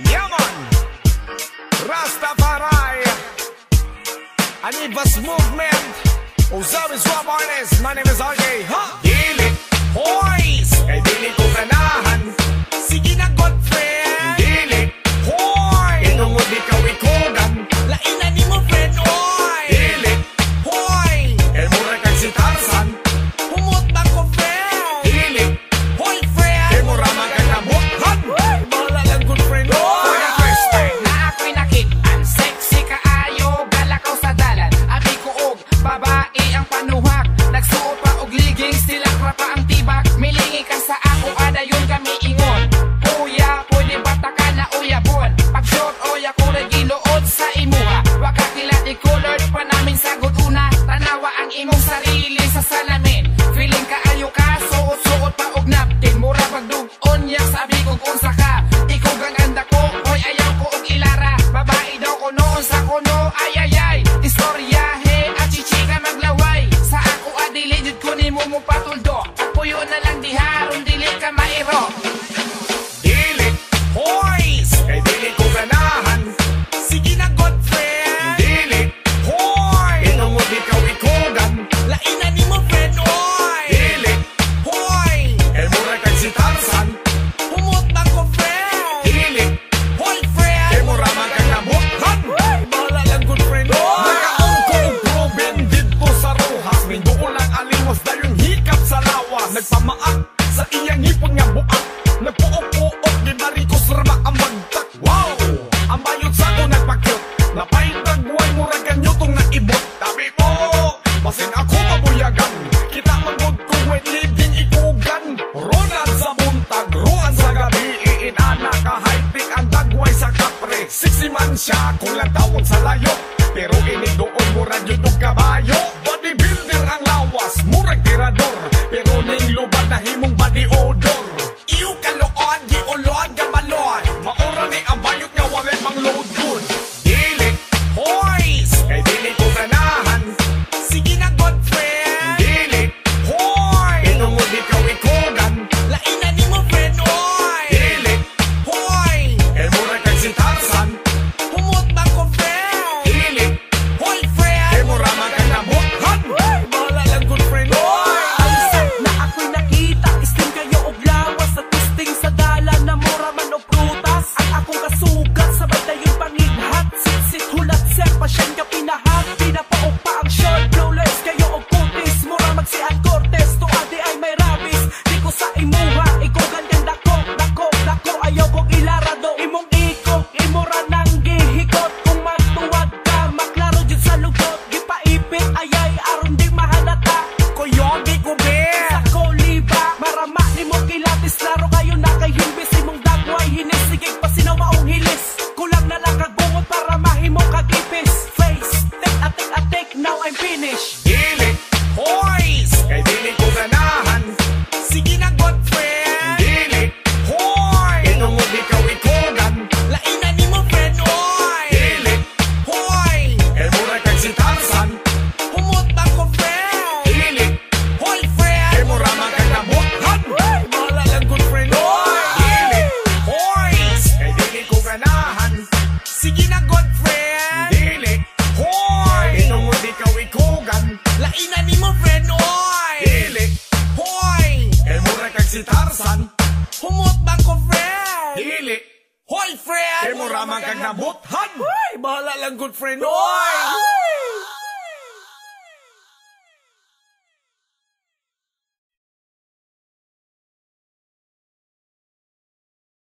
Yaman Rastafari Anivas Movement Usawi Swap Artist. My name is RJ. Dili Hoys kay dili ko ganahan. Sige na Godfriend. Dili Hoy inungod ikaw ikugan. Lain na ni mo friend. Oy Dili Hoy kay mura kag si Tarzan. Humot ba ko friend. Dili Hoy friend kay mura kag nabuthan. Bahala lang good friend. For the first time na ako'y nakitaan, sexy kaayo, galakaw sa dalan. Abi ko og babae ang panuhak, nagsuot pa og leggings, tilak ra pa ang tibak. Milingi ka sa ako, adayon kami ingon. Kuya, pwede bata ka na uyabon. Pag short oya ko giluod sa imuha. Waka kilat i-colored pa namin sa una. Tanawa ang imong sarili sa salamin. Feeling kaayo ka, suot-suot pa og napkin. Mura pagdug-on yak sabi kong unsa ka. Ikaw gang ganda ko, hoy ayaw ko og ilara. Babae daw ko noon sa kuno, ayayay. Istoryahe at chichika maglaway. Sa ako adili, jud ko ni mo patuldo. Puyo na lang diharon, dili ka mairo. Dili Hoys kay dili ko ganahan. Sige na Godfriend. Dili Hoy inungod ikaw ikugan. Lain na ni mo friend. Oy Dili Hoy kay mura kag si Tarzan. Humot ba ko friend. Dili Hoy friend kay mura kag nabuthan. Bahala lang good friend. Nakaon ko og proben dito sa Rojas. May doon lang alimos dayon hikap sa lawas. Nagpamaak sa iyang hipon nga buak. Nagpuok-puok di marikos rama ang magtak. Wow! Ang bayot sa ako nagpakyot. Napaintag buhay mo ragan nyo tong naibot. Tabi mo! Basin ako mabuyagan. Kita magod ko when living ikugan. Ronald sa buntag, ruan sa gabi. Iinana ka high-pick ang dagway sa kapre. 60 man siya kung lang tawon sa layo. Pero inig doon mo radyo ng kabayo. Bodybuilder ang lawas, murag tirador. Pero ning lubad na himong body odor. Iyo kaloon, di ulod gamalon. Maura ni ang bayot nga walay pang load good. Dili Hoys kay dili ko ganahan. Sige na Godfriend. Dili Hoy inungod ikaw ikugan. Lain na ni mo friend. Oy Dili Hoy kay mura kag si Tarzan. Humot ba ko friend. Dili Hoy friend kay mura kag nabuthan. Bahala lang good friend. Ang set na ako'y nakita, isting kayo og lawas sa twisting sa dala na mura man o prutas. Ang akong kasugat sabay dayon pangidhat, sit hulat sir pasyan ka pinahat. Pinapaog pa ang short, flawless kayo og putis. Mura magsian Cortez, tuadi ay may rabis. Di ko sa imuha, ikaw gandang dako, dako, dako. Ayaw kong ilarado, imong ikog, imura nang gihikot. Kung magtuwad ka, maklaro dyan sa lugot. Gipaipit, ayay, aron di mahalata. Kuyogi ko be. Sa koliba, marama ni mo kilatis. Laro kayo na kay himbis, imong dagway hinis. Sigig pa sinaw maong hilis. Kulang na lang kagbungot para mahimo kagipis. Face, atik, now I'm finished. Dili Hoys kay dili ko ganahan. Sige na Godfriend. Dili Hoy inungod ikaw ikugan. Lain na ni mo friend. Oy Dili Hoy kay mura kag si Tarzan. Humot ba ko friend. Dili Hoy friend kay mura kag nabuthan. Bahala lang good friend. Dili Hoys kay dili ko ganahan. Sige na Godfriend. Dili Hoy inungod ikaw ikugan. Lain na ni mo friend. Oy Dili Hoy kay mura kag si Tarzan. Humot ba ko friend. Dili Hoy friend kay mura kag nabuthan. Bahala lang good friend. Oy